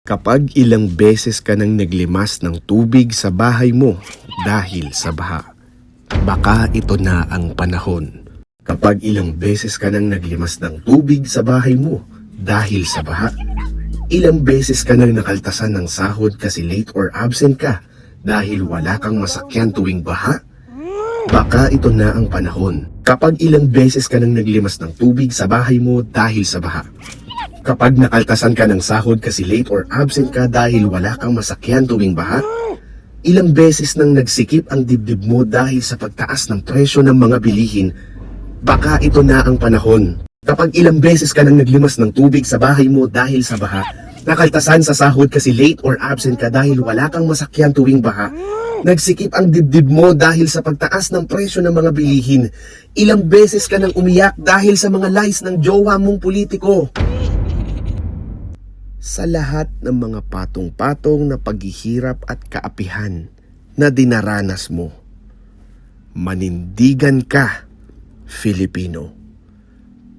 Kapag ilang beses ka nang naglimas ng tubig sa bahay mo dahil sa baha, baka ito na ang panahon. Kapag ilang beses ka nang naglimas ng tubig sa bahay mo dahil sa baha, ilang beses ka nang nakaltasan ng sahod kasi late or absent ka dahil wala kang masakyan tuwing baha, baka ito na ang panahon. Kapag ilang beses ka nang naglimas ng tubig sa bahay mo dahil sa baha, kapag nakaltasan ka ng sahod kasi late or absent ka dahil wala kang masakyan tuwing baha, ilang beses nang nagsikip ang dibdib mo dahil sa pagtaas ng presyo ng mga bilihin, baka ito na ang panahon. Kapag ilang beses ka nang naglimas ng tubig sa bahay mo dahil sa baha, nakaltasan sa sahod kasi late or absent ka dahil wala kang masakyan tuwing baha, nagsikip ang dibdib mo dahil sa pagtaas ng presyo ng mga bilihin, ilang beses ka nang umiyak dahil sa mga lies ng jowa mong politiko. Sa lahat ng mga patong-patong na paghihirap at kaapihan na dinaranas mo, manindigan ka, Filipino,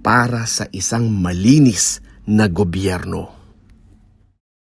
para sa isang malinis na gobyerno.